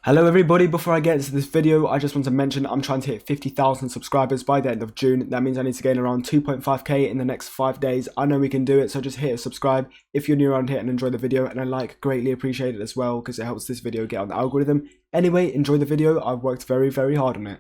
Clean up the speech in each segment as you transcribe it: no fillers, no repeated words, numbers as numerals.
Hello everybody, before I get into this video, I just want to mention I'm trying to hit 50,000 subscribers by the end of June. That means I need to gain around 2.5k in the next 5 days. I know we can do it, so just hit a subscribe if you're new around here and enjoy the video, and a like, greatly appreciate it as well because it helps this video get on the algorithm. Anyway, enjoy the video, I've worked very hard on it.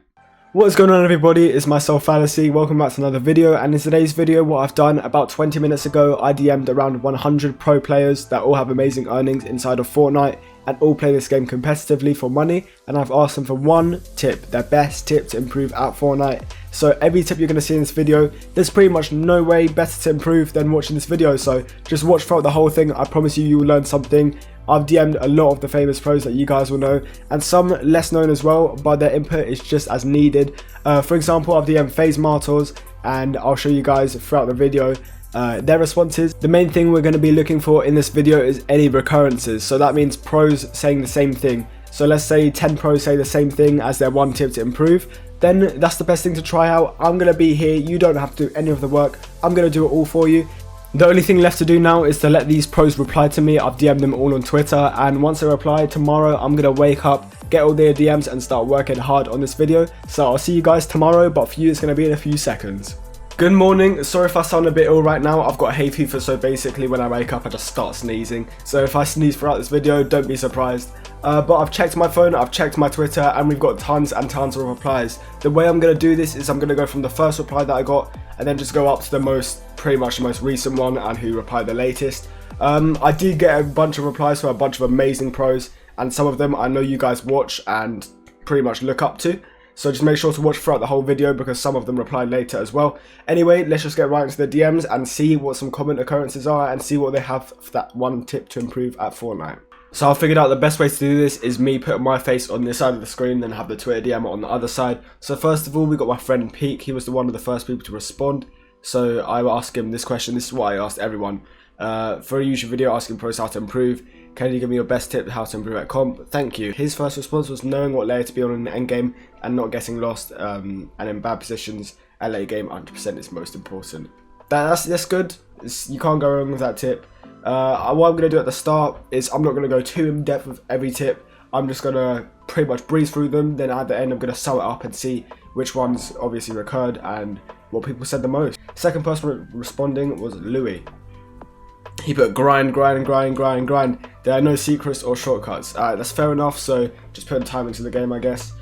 What is going on everybody, it's myself Fallacy, welcome back to another video, and in today's video what I've done, about 20 minutes ago I DM'd around 100 pro players that all have amazing earnings inside of Fortnite and all play this game competitively for money, and I've asked them for one tip, their best tip to improve at Fortnite. So every tip you're going to see in this video, there's pretty much no way better to improve than watching this video, so just watch throughout the whole thing. I promise you will learn something. I've DM'd a lot of the famous pros that you guys will know, and some less known as well, but their input is just as needed. For example, I've DM'd FaZe Martoz, and I'll show you guys throughout the video their responses. The main thing we're going to be looking for in this video is any recurrences, so that means pros saying the same thing. So let's say 10 pros say the same thing as their one tip to improve, then that's the best thing to try out. I'm going to be here, you don't have to do any of the work, I'm going to do it all for you. The only thing left to do now is to let these pros reply to me. I've DM'd them all on Twitter, and once they reply tomorrow, I'm going to wake up, get all their DMs and start working hard on this video. So I'll see you guys tomorrow, but for you it's going to be in a few seconds. Good morning, sorry if I sound a bit ill right now, I've got hay fever, so basically when I wake up I just start sneezing. So if I sneeze throughout this video, don't be surprised. But I've checked my phone, I've checked my Twitter, and we've got tons and tons of replies. The way I'm going to do this is I'm going to go from the first reply that I got, and then just go up to the pretty much the most recent one and who replied the latest. I did get a bunch of replies from a bunch of amazing pros, and some of them I know you guys watch and pretty much look up to. So just make sure to watch throughout the whole video because some of them replied later as well. Anyway, let's just get right into the DMs and see what some common occurrences are and see what they have for that one tip to improve at Fortnite. So I figured out the best way to do this is me putting my face on this side of the screen, then have the Twitter DM on the other side. So first of all, we got my friend Peak. He was one of the first people to respond. So I will ask him this question. This is what I asked everyone. For a YouTube video asking pros how to improve, can you give me your best tip how to improve at comp? Thank you. His first response was knowing what layer to be on in the end game and not getting lost and in bad positions. At late game, 100% is most important. That's good. You can't go wrong with that tip. What I'm going to do at the start is I'm not going to go too in depth with every tip. I'm just going to pretty much breeze through them. Then at the end, I'm going to sum it up and see which ones obviously recurred and what people said the most. Second person responding was Louis. He put grind. There are no secrets or shortcuts. That's fair enough, so just putting time into the game, I guess.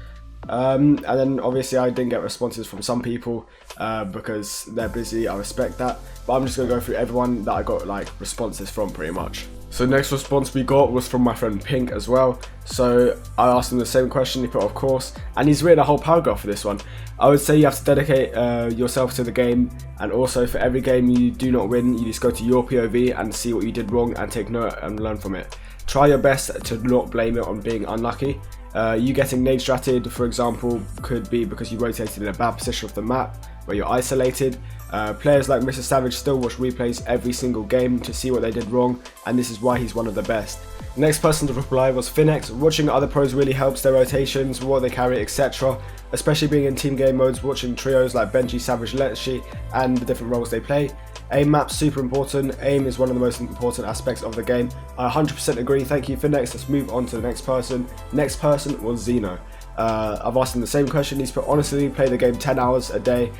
And then obviously I didn't get responses from some people because they're busy, I respect that. But I'm just going to go through everyone that I got like responses from pretty much. So next response we got was from my friend Pink as well. So I asked him the same question, he put of course, and he's written a whole paragraph for this one. I would say you have to dedicate yourself to the game, and also for every game you do not win, you just go to your POV and see what you did wrong and take note and learn from it. Try your best to not blame it on being unlucky. You getting nade stratted, for example, could be because you rotated in a bad position of the map where you're isolated. Players like Mr. Savage still watch replays every single game to see what they did wrong, and this is why he's one of the best. The next person to reply was Finex. Watching other pros really helps their rotations, what they carry, etc. Especially being in team game modes, watching trios like Benji, Savage, Letshi, and the different roles they play. Aim map's super important. Aim is one of the most important aspects of the game. I 100% agree. Thank you, Finex. Let's move on to the next person. Next person was Zeno. I've asked him the same question. He's put, honestly, play the game 10 hours a day.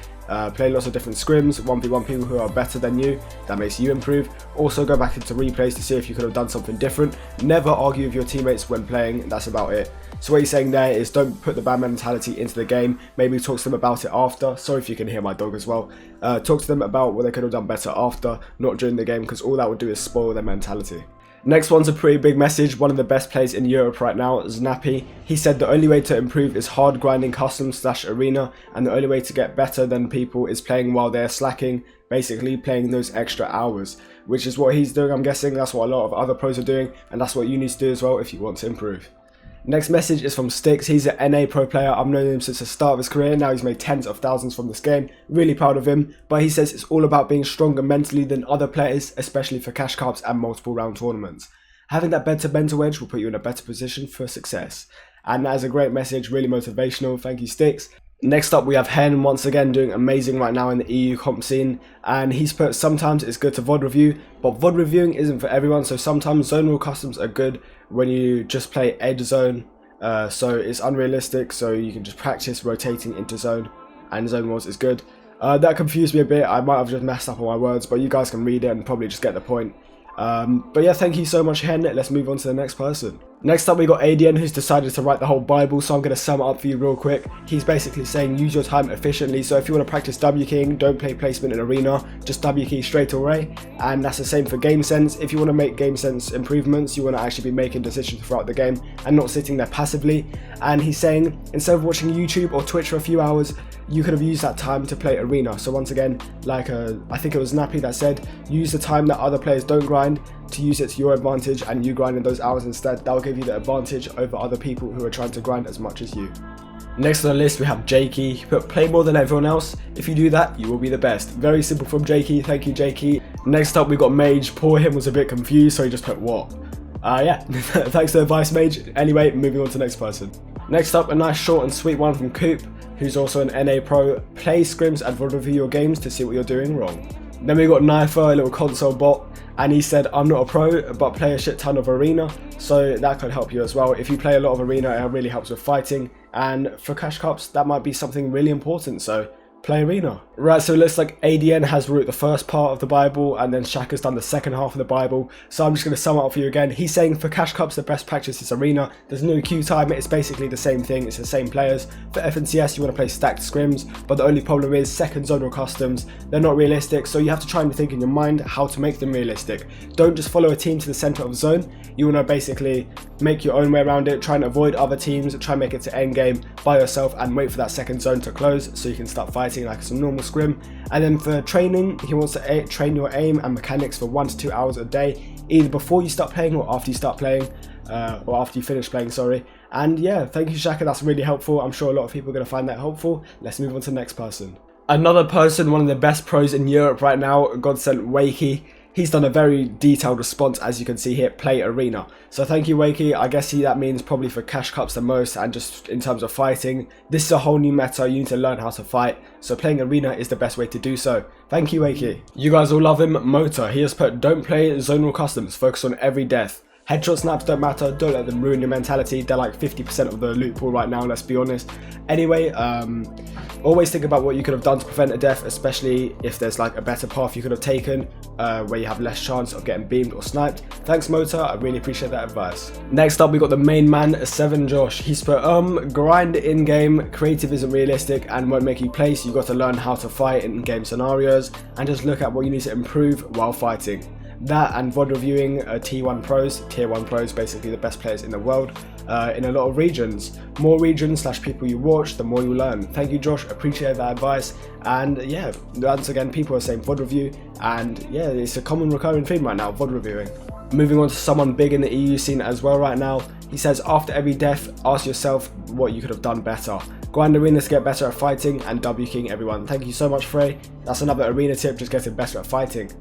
Play lots of different scrims, 1v1 people who are better than you, that makes you improve. Also go back into replays to see if you could have done something different. Never argue with your teammates when playing, that's about it. So what he's saying there is don't put the bad mentality into the game, maybe talk to them about it after. Sorry if you can hear my dog as well. Talk to them about what they could have done better after, not during the game, because all that would do is spoil their mentality. Next one's a pretty big message. One of the best players in Europe right now, Znappy. He said the only way to improve is hard grinding custom/arena, and the only way to get better than people is playing while they're slacking, basically playing those extra hours, which is what he's doing. I'm guessing that's what a lot of other pros are doing, and that's what you need to do as well if you want to improve. Next message is from Styx. He's an NA pro player. I've known him since the start of his career. Now he's made tens of thousands from this game. Really proud of him. But he says it's all about being stronger mentally than other players, especially for cash cups and multiple round tournaments. Having that better mental edge will put you in a better position for success. And that is a great message, really motivational. Thank you, Styx. Next up we have Hen, once again doing amazing right now in the EU comp scene, and he's put sometimes it's good to VOD review, but VOD reviewing isn't for everyone, so sometimes zone rule customs are good when you just play edge zone so it's unrealistic, so you can just practice rotating into zone, and zone wars is good. That confused me a bit. I might have just messed up on my words, but you guys can read it and probably just get the point. But yeah, thank you so much, Hen. Let's move on to the next person. Next up, we got ADN, who's decided to write the whole Bible, so I'm going to sum it up for you real quick. He's basically saying use your time efficiently, so if you want to practice W keying, don't play placement in arena, just W key straight away. And that's the same for game sense. If you want to make game sense improvements, you want to actually be making decisions throughout the game and not sitting there passively. And he's saying instead of watching YouTube or Twitch for a few hours, you could have used that time to play arena. So once again, like I think it was Nappy that said, use the time that other players don't grind to use it to your advantage, and you grind in those hours instead. That will give you the advantage over other people who are trying to grind as much as you. Next on the list, we have Jakey. He put play more than everyone else. If you do that, you will be the best. Very simple from Jakey. Thank you, Jakey. Next up, we got Mage. Poor him was a bit confused, so he just put what? Yeah, thanks for the advice, Mage. Anyway, moving on to the next person. Next up, a nice short and sweet one from Coop, who's also an NA pro. Play scrims and review your games to see what you're doing wrong. Then we got Knifer, a little console bot, and he said, I'm not a pro, but play a shit ton of arena, so that could help you as well. If you play a lot of arena, it really helps with fighting, and for cash cups, that might be something really important, so play arena. Right, so it looks like ADN has wrote the first part of the Bible, and then Shaq has done the second half of the Bible. So I'm just going to sum it up for you again. He's saying for cash cups, the best practice is arena. There's no queue time. It's basically the same thing. It's the same players. For FNCS, you want to play stacked scrims, but the only problem is second zonal customs. They're not realistic, so you have to try and think in your mind how to make them realistic. Don't just follow a team to the center of zone. You want to basically make your own way around it, try and avoid other teams, try and make it to end game by yourself, and wait for that second zone to close so you can start fighting like some normal scrim. And then for training, he wants to train your aim and mechanics for 1 to 2 hours a day, either before you start playing or after you start playing, or after you finish playing, sorry. And yeah, thank you, Shaka, that's really helpful. I'm sure a lot of people are going to find that helpful. Let's move on to the next person. Another person, one of the best pros in Europe right now, Godsent Wakey. He's done a very detailed response, as you can see here, play arena. So thank you, Wakey. I guess that means probably for cash cups the most, and just in terms of fighting. This is a whole new meta. You need to learn how to fight. So playing arena is the best way to do so. Thank you, Wakey. You guys all love him. Motor. He has put, don't play zonal customs. Focus on every death. Headshot snaps don't matter, don't let them ruin your mentality. They're like 50% of the loot pool right now, let's be honest. Anyway, always think about what you could have done to prevent a death, especially if there's like a better path you could have taken, where you have less chance of getting beamed or sniped. Thanks, Motor, I really appreciate that advice. Next up, we got the main man, 7 Josh. He's put, grind in-game, creative isn't realistic and won't make you place. You got to learn how to fight in game scenarios, and just look at what you need to improve while fighting. That and VOD reviewing T1 pros, tier 1 pros, basically the best players in the world, in a lot of regions. More regions / people you watch, the more you learn. Thank you, Josh, appreciate that advice. And yeah, once again, people are saying VOD review, and yeah, it's a common recurring theme right now, VOD reviewing. Moving on to someone big in the EU scene as well right now. He says, after every death, ask yourself what you could have done better. Grind arenas to get better at fighting, and W king everyone. Thank you so much, Frey. That's another arena tip, just getting better at fighting.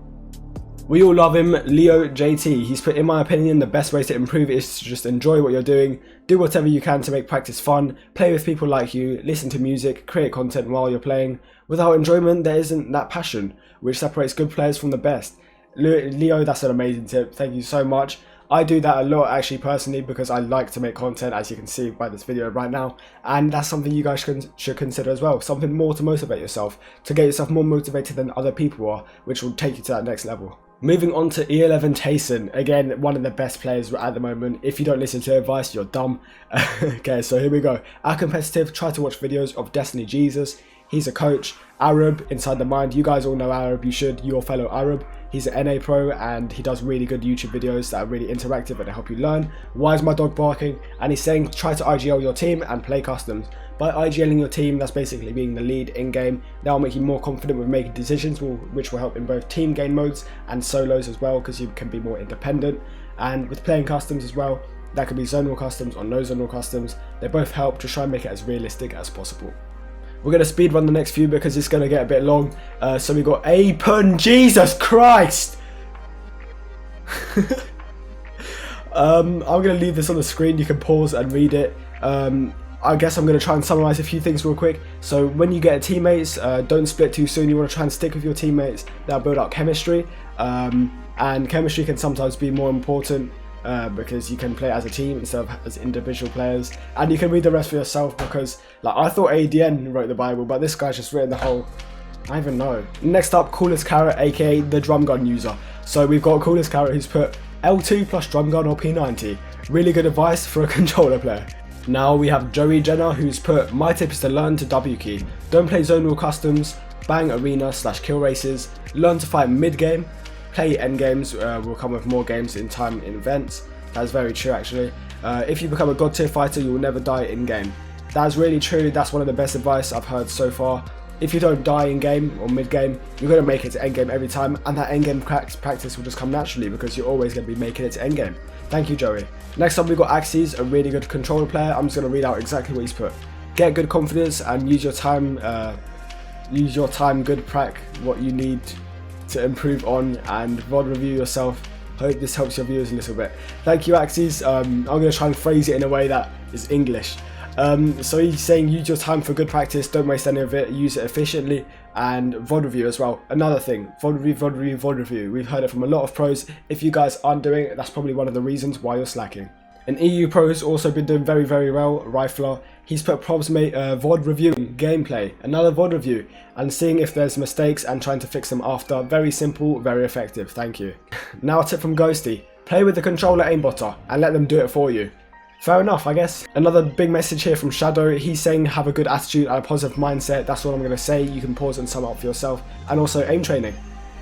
We all love him, Leo JT. He's put, in my opinion, the best way to improve is to just enjoy what you're doing, do whatever you can to make practice fun, play with people like you, listen to music, create content while you're playing. Without enjoyment, there isn't that passion, which separates good players from the best. Leo, that's an amazing tip. Thank you so much. I do that a lot actually personally because I like to make content, as you can see by this video right now, and that's something you guys should consider as well. Something more to motivate yourself, to get yourself more motivated than other people are, which will take you to that next level. Moving on to E11 Tayson, again one of the best players at the moment. If you don't listen to advice, you're dumb. Okay, so here we go. Our competitive, try to watch videos of Destiny Jesus. He's a coach. Arab, Inside the Mind. You guys all know Arab, you should, your fellow Arab. He's an NA pro and he does really good YouTube videos that are really interactive and they help you learn. Why is my dog barking? And he's saying try to IGL your team and play customs. By IGLing your team, that's basically being the lead in-game. That will make you more confident with making decisions, which will help in both team game modes and solos as well, because you can be more independent. And with playing customs as well, that could be zonal customs or no zonal customs. They both help to try and make it as realistic as possible. We're going to speed run the next few because it's going to get a bit long. So we got Apun, Jesus Christ! I'm going to leave this on the screen, you can pause and read it. I guess I'm going to try and summarize a few things real quick. So when you get teammates, don't split too soon. You want to try and stick with your teammates. That'll build up chemistry. And chemistry can sometimes be more important because you can play as a team instead of as individual players, and you can read the rest for yourself, because like I thought ADN wrote the Bible, but this guy's just written the whole, I don't even know. Next up, Coolest Carrot, aka the drum gun user. So we've got Coolest Carrot who's put L2 plus drum gun or P90. Really good advice for a controller player. Now we have Joey Jenner who's put, my tip is to learn to W key. Don't play zone rule customs, bang arena / kill races, learn to fight mid game, play end games, will come with more games in time in events. That's very true actually. If you become a god tier fighter, you will never die in game. That's really true. That's one of the best advice I've heard so far. If you don't die in game or mid game, you're going to make it to end game every time, and that end game practice will just come naturally because you're always going to be making it to end game. Thank you, Joey. Next up, we've got Axes, a really good controller player. I'm just going to read out exactly what he's put. Get good confidence and use your time. Good prac what you need to improve on, and VOD review yourself. Hope this helps your viewers a little bit. Thank you, Axes. I'm going to try and phrase it in a way that is English. So he's saying use your time for good practice, don't waste any of it, use it efficiently, and VOD review as well. Another thing, VOD review. We've heard it from a lot of pros. If you guys aren't doing it, that's probably one of the reasons why you're slacking. An EU pro has also been doing very, very well, Rifler. He's put probs mate VOD reviewing gameplay, another VOD review, and seeing if there's mistakes and trying to fix them after. Very simple, very effective, thank you. Now a tip from Ghosty, play with the controller aimbotter and let them do it for you. Fair enough, I guess. Another big message here from Shadow. He's saying have a good attitude and a positive mindset. That's what I'm going to say. You can pause and sum up for yourself. And also aim training.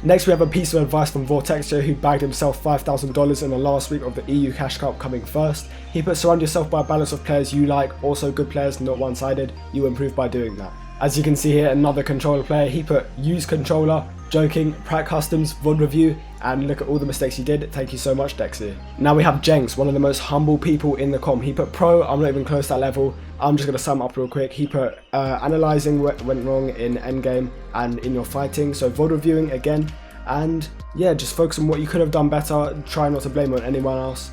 Next we have a piece of advice from Vortexia, who bagged himself $5,000 in the last week of the EU Cash Cup coming first. He put surround yourself by a balance of players you like, also good players, not one-sided. You improve by doing that. As you can see here, another controller player. He put use controller, joking, prac customs, VOD review, and look at all the mistakes he did. Thank you so much, Dexy. Now we have Jenks, one of the most humble people in the com. He put pro, I'm not even close to that level. I'm just going to sum up real quick. He put analysing what went wrong in endgame and in your fighting, so VOD reviewing again. And yeah, just focus on what you could have done better. Try not to blame on anyone else.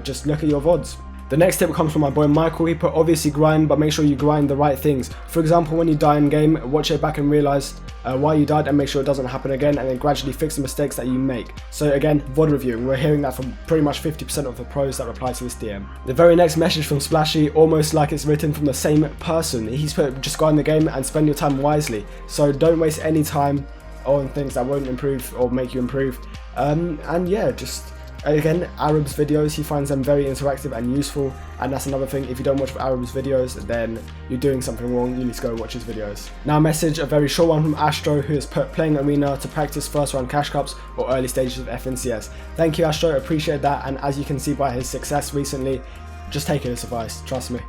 Just look at your VODs. The next tip comes from my boy Michael. He put obviously grind, but make sure you grind the right things. For example, when you die in game, watch it back and realise why you died and make sure it doesn't happen again, and then gradually fix the mistakes that you make. So again, VOD reviewing. We're hearing that from pretty much 50% of the pros that reply to this DM. The very next message from Splashy, almost like it's written from the same person. He's put just grind the game and spend your time wisely. So don't waste any time on things that won't improve or make you improve. And yeah, just again, Arab's videos, he finds them very interactive and useful, and that's another thing. If you don't watch Arab's videos, then you're doing something wrong. You need to go watch his videos. Now a message, a very short one from Astro, who has put playing arena to practice first round cash cups or early stages of FNCS. Thank you, Astro, appreciate that, and as you can see by his success recently, just take his advice, trust me.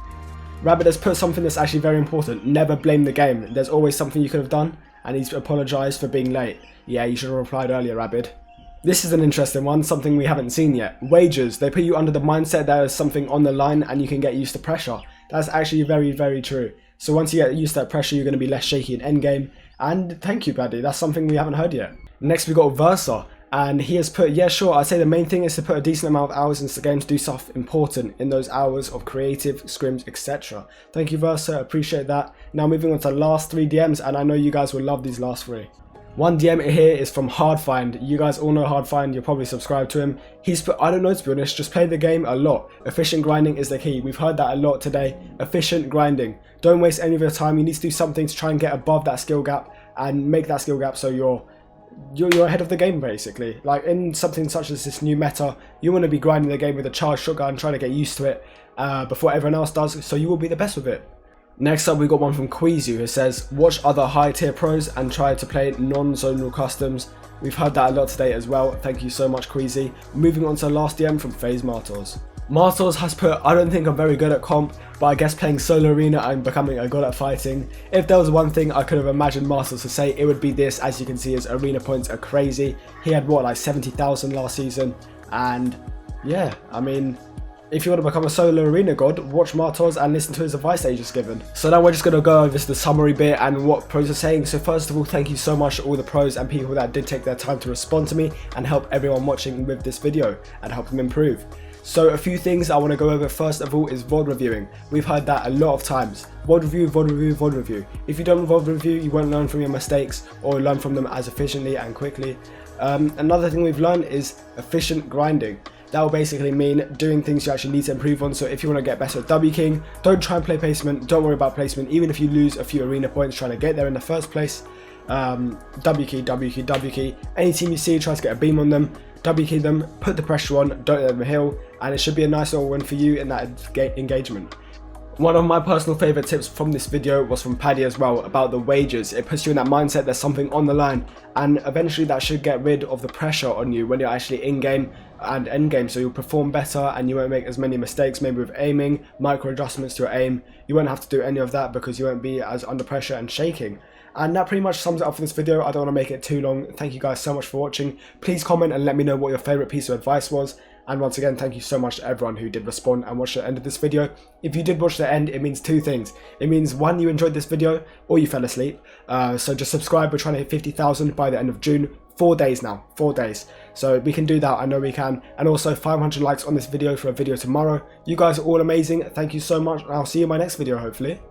Rabbit has put something that's actually very important, never blame the game. There's always something you could have done, and he's apologised for being late. Yeah, you should have replied earlier, Rabbit. This is an interesting one, something we haven't seen yet. Wagers, they put you under the mindset there is something on the line and you can get used to pressure. That's actually very, very true. So once you get used to that pressure, you're going to be less shaky in endgame. And thank you, Baddy, that's something we haven't heard yet. Next we got Versa, and he has put, yeah sure, I'd say the main thing is to put a decent amount of hours into the game to do stuff important in those hours of creative, scrims, etc. Thank you, Versa, appreciate that. Now moving on to the last 3 DMs, and I know you guys will love these last 3. One DM here is from Hardfind. You guys all know Hardfind, you're probably subscribed to him. He's put, I don't know to be honest, just play the game a lot. Efficient grinding is the key. We've heard that a lot today. Efficient grinding. Don't waste any of your time. You need to do something to try and get above that skill gap and make that skill gap so you're ahead of the game basically. Like in something such as this new meta, you want to be grinding the game with a charged shotgun, trying to get used to it before everyone else does, so you will be the best with it. Next up we got one from Queezu, who says watch other high tier pros and try to play non-zonal customs. We've heard that a lot today as well. Thank you so much, Queezy. Moving on to the last DM from FaZe Martoz. Martoz has put, I don't think I'm very good at comp, but I guess playing solo arena and becoming a god at fighting. If there was one thing I could have imagined Martoz to say, it would be this. As you can see, his arena points are crazy. He had what, like 70,000 last season, and yeah, I mean, if you want to become a solo arena god, watch Martoz and listen to his advice that he just given. So now we're just going to go over the summary bit and what pros are saying. So first of all, thank you so much to all the pros and people that did take their time to respond to me and help everyone watching with this video and help them improve. So a few things I want to go over. First of all is VOD reviewing. We've heard that a lot of times. VOD review, VOD review, VOD review. If you don't VOD review, you won't learn from your mistakes or learn from them as efficiently and quickly. Another thing we've learned is efficient grinding. That will basically mean doing things you actually need to improve on. So if you want to get better at W keying, don't try and play placement, don't worry about placement, even if you lose a few arena points trying to get there in the first place. W key, W key, W key. Any team you see, try to get a beam on them, W key them, put the pressure on, don't let them heal, and it should be a nice little win for you in that engagement. One of my personal favourite tips from this video was from Paddy as well, about the wages. It puts you in that mindset there's something on the line, and eventually that should get rid of the pressure on you when you're actually in-game and end-game, so you'll perform better and you won't make as many mistakes, maybe with aiming, micro adjustments to your aim. You won't have to do any of that because you won't be as under pressure and shaking. And that pretty much sums it up for this video. I don't want to make it too long. Thank you guys so much for watching. Please comment and let me know what your favourite piece of advice was. And once again, thank you so much to everyone who did respond and watch the end of this video. If you did watch the end, it means two things. It means one, you enjoyed this video, or you fell asleep. So just subscribe. We're trying to hit 50,000 by the end of June. 4 days now, 4 days. So we can do that, I know we can. And also 500 likes on this video for a video tomorrow. You guys are all amazing. Thank you so much, and I'll see you in my next video, hopefully.